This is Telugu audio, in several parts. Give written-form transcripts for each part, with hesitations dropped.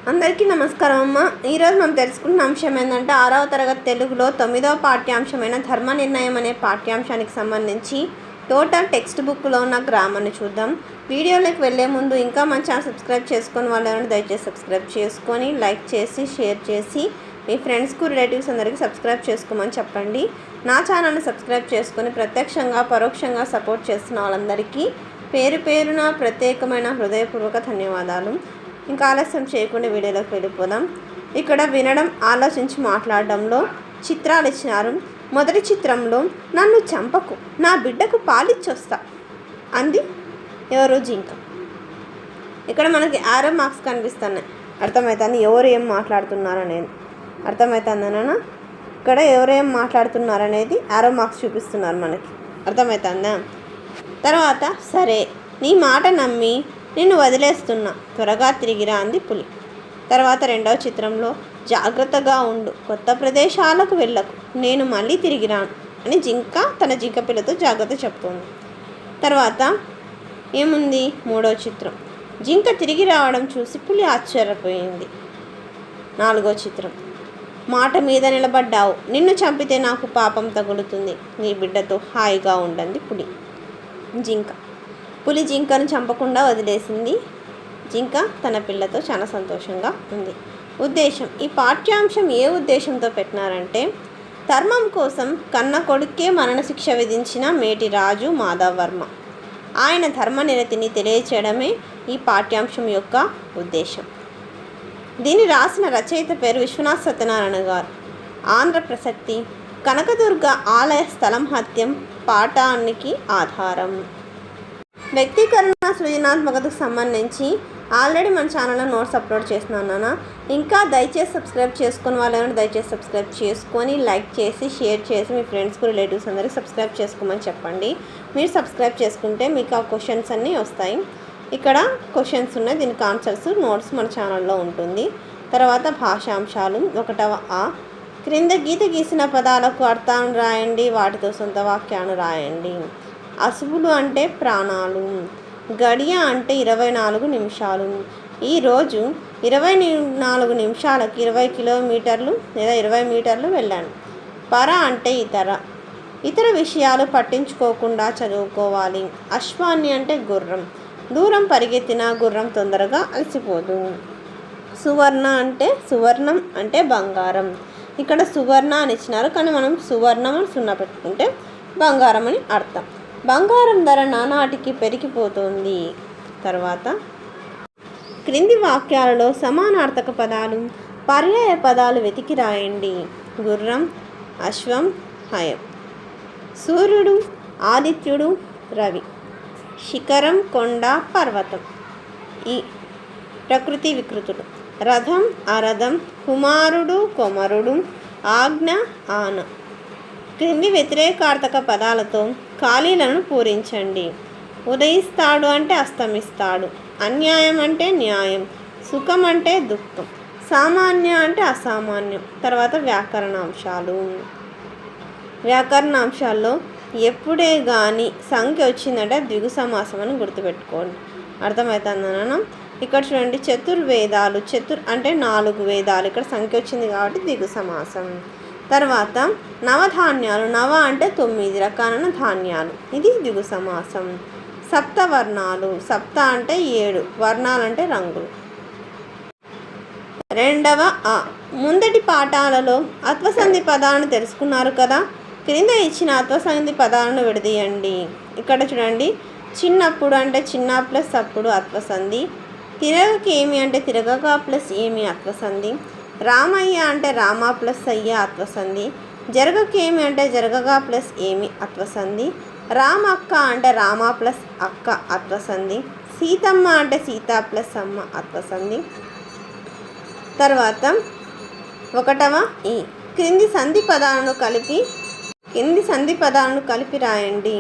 అందరికీ నమస్కారం అమ్మ. ఈరోజు మనం తెలుసుకున్న అంశం ఏంటంటే 6వ తరగతి తెలుగులో 9వ పాఠ్యాంశమైన ధర్మ నిర్ణయం అనే పాఠ్యాంశానికి సంబంధించి టోటల్ టెక్స్ట్ బుక్లో ఉన్న గ్రామర్ని చూద్దాం. వీడియోలోకి వెళ్ళే ముందు ఇంకా మన ఛానల్ సబ్స్క్రైబ్ చేసుకొని వాళ్ళని దయచేసి సబ్స్క్రైబ్ చేసుకొని లైక్ చేసి షేర్ చేసి మీ ఫ్రెండ్స్కు రిలేటివ్స్ అందరికీ సబ్స్క్రైబ్ చేసుకోమని చెప్పండి. నా ఛానల్ని సబ్స్క్రైబ్ చేసుకొని ప్రత్యక్షంగా పరోక్షంగా సపోర్ట్ చేస్తున్న వాళ్ళందరికీ పేరు పేరున ప్రత్యేకమైన హృదయపూర్వక ధన్యవాదాలు. ఇంకా ఆలస్యం చేయకుండా వీడియోలోకి వెళ్ళిపోదాం. ఇక్కడ వినడం, ఆలోచించి మాట్లాడడంలో చిత్రాలు ఇచ్చినారు. మొదటి చిత్రంలో నన్ను చంపకు, నా బిడ్డకు పాలిచ్చొస్తా అంది ఎవరు? జింక. ఇక్కడ మనకి ఆరో మార్క్స్ కనిపిస్తున్నాయి. అర్థమవుతుంది ఎవరు ఏం మాట్లాడుతున్నారు అనేది. అర్థమవుతుందనా? ఇక్కడ ఎవరు ఏం మాట్లాడుతున్నారు అనేది ఆరో మార్క్స్ చూపిస్తున్నారు మనకి. అర్థమవుతుందా? తర్వాత సరే నీ మాట నమ్మి నిన్ను వదిలేస్తున్నా, త్వరగా తిరిగిరా అంది పులి. తర్వాత రెండవ చిత్రంలో జాగ్రత్తగా ఉండు, కొత్త ప్రదేశాలకు వెళ్ళకు, నేను మళ్ళీ తిరిగిరాను అని జింక తన జింక పిల్లతో జాగ్రత్త చెప్తోంది. తర్వాత ఏముంది? మూడవ చిత్రం జింక తిరిగి రావడం చూసి పులి ఆశ్చర్యపోయింది. నాలుగో చిత్రం మాట మీద నిలబడ్డావు, నిన్ను చంపితే నాకు పాపం తగులుతుంది, నీ బిడ్డతో హాయిగా ఉండండి పులి. పులి జింకను చంపకుండా వదిలేసింది. జింక తన పిల్లతో చాలా సంతోషంగా ఉంది. ఉద్దేశం, ఈ పాఠ్యాంశం ఏ ఉద్దేశంతో పెట్టినారంటే ధర్మం కోసం కన్న కొడుకే మరణశిక్ష విధించిన మేటి రాజు మాధవ్ వర్మ ఆయన ధర్మనిరతిని తెలియచేయడమే ఈ పాఠ్యాంశం యొక్క ఉద్దేశం. దీన్ని రాసిన రచయిత పేరు విశ్వనాథ్ సత్యనారాయణ గారు. ఆంధ్ర ప్రసక్తి కనకదుర్గ ఆలయ స్థలం హత్యం పాఠానికి ఆధారం. వ్యక్తీకరణ సృజనాత్మకతకు సంబంధించి ఆల్రెడీ మన ఛానల్లో నోట్స్ అప్లోడ్ చేస్తున్నాను. ఇంకా దయచేసి సబ్స్క్రైబ్ చేసుకుని వాళ్ళని దయచేసి సబ్స్క్రైబ్ చేసుకొని లైక్ చేసి షేర్ చేసి మీ ఫ్రెండ్స్కు రిలేటివ్స్ అందరికీ సబ్స్క్రైబ్ చేసుకోమని చెప్పండి. మీరు సబ్స్క్రైబ్ చేసుకుంటే మీకు ఆ క్వశ్చన్స్ అన్నీ వస్తాయి. ఇక్కడ క్వశ్చన్స్ ఉన్నాయి, దీనికి ఆన్సర్స్ నోట్స్ మన ఛానల్లో ఉంటుంది. తర్వాత భాషాంశాలు. 1వ క్రింద గీత గీసిన పదాలకు అర్థాన్ని రాయండి, వాటితో సొంత వాక్యాన్ని రాయండి. అసువులు అంటే ప్రాణాలు, గడియ అంటే 24 నిమిషాలు. ఈరోజు 24 నిమిషాలకు 20 కిలోమీటర్లు లేదా 20 మీటర్లు వెళ్ళాను. పర అంటే ఇతర విషయాలు పట్టించుకోకుండా చదువుకోవాలి. అశ్వాన్ని అంటే గుర్రం, దూరం పరిగెత్తిన గుర్రం తొందరగా అలసిపోదు. సువర్ణం అంటే బంగారం. ఇక్కడ సువర్ణ అని ఇచ్చినారు, కానీ మనం సువర్ణం అని సున్నా పెట్టుకుంటే బంగారం అని అర్థం. బంగారం ధర నానాటికి పెరిగిపోతుంది. తర్వాత క్రింది వాక్యాలలో సమానార్థక పదాలు, పర్యాయ పదాలు వెతికి రాయండి. గుర్రం, అశ్వం, హయం. సూర్యుడు, ఆదిత్యుడు, రవి. శిఖరం, కొండ, పర్వతం. ఈ ప్రకృతి వికృతులు. రథం, అరథం, కుమారుడు, కొమరుడు, ఆజ్ఞ, ఆన. క్రింది వ్యతిరేకార్థక పదాలతో ఖాళీలను పూరించండి. ఉదయిస్తాడు అంటే అస్తమిస్తాడు, అన్యాయం అంటే న్యాయం, సుఖం అంటే దుఃఖం, సామాన్య అంటే అసామాన్యం. తర్వాత వ్యాకరణాంశాల్లో ఎప్పుడే కానీ సంఖ్య వచ్చిందంటే ద్విగు సమాసం అని గుర్తుపెట్టుకోండి. అర్థమవుతుందన్నా? ఇక్కడ చూడండి, చతుర్వేదాలు. అంటే 4 వేదాలు. ఇక్కడ సంఖ్య వచ్చింది కాబట్టి ద్విగు సమాసం. తర్వాత నవధాన్యాలు. నవ అంటే 9 రకాలైన ధాన్యాలు, ఇది ద్విగు సమాసం. సప్తవర్ణాలు. సప్త అంటే 7, వర్ణాలు అంటే రంగులు. 2వ ముందటి పాఠాలలో అత్వసంధి పదాలను తెలుసుకున్నారు కదా. క్రింద ఇచ్చిన అత్వసంధి పదాలను విడదీయండి. ఇక్కడ చూడండి, చిన్నప్పుడు అంటే చిన్న ప్లస్ అప్పుడు అత్వసంధి. తిరగకి ఏమి అంటే తిరగగా ప్లస్ ఏమి అత్వసంధి. రామయ్య అంటే రామ ప్లస్ అయ్య అత్వసంధి. జరగకేమి అంటే జరగగా ప్లస్ ఏమి అత్వసంధి. రామక్క అంటే రామ ప్లస్ అక్క అత్వసంధి. సీతమ్మ అంటే సీత ప్లస్ అమ్మ అత్వసంధి. తర్వాత 1వ క్రింది సంధి పదాలను కలిపి రాయండి.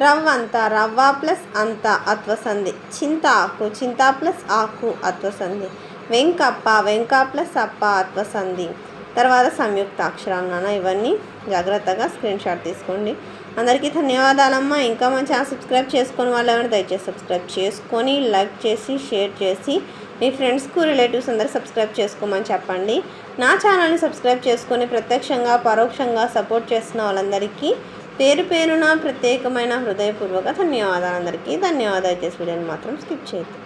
రవ్వంత, రవ్వ ప్లస్ అంత అత్వసంధి. చింతాకు, చింత ప్లస్ ఆకు అత్వసంధి. వెంకప్ప, వెంక ప్లస్ అప్ప అత్వసంధి. తర్వాత సంయుక్త అక్షరాలు. ఇవన్నీ జాగ్రత్తగా స్క్రీన్ షాట్ తీసుకోండి. అందరికీ ధన్యవాదాలమ్మా. ఇంకా మన ఛానల్ సబ్స్క్రైబ్ చేసుకొని వాళ్ళు ఎవరైనా దయచేసి సబ్స్క్రైబ్ చేసుకొని లైక్ చేసి షేర్ చేసి మీ ఫ్రెండ్స్కు రిలేటివ్స్ అందరూ సబ్స్క్రైబ్ చేసుకోమని చెప్పండి. నా ఛానల్ని సబ్స్క్రైబ్ చేసుకొని ప్రత్యక్షంగా పరోక్షంగా సపోర్ట్ చేస్తున్న వాళ్ళందరికీ పేరు పేరున ప్రత్యేకమైన హృదయపూర్వక ధన్యవాదాలు. అందరికీ ధన్యవాదాలు. చేసి వీడియోని మాత్రం స్కిప్ చేయొద్దు.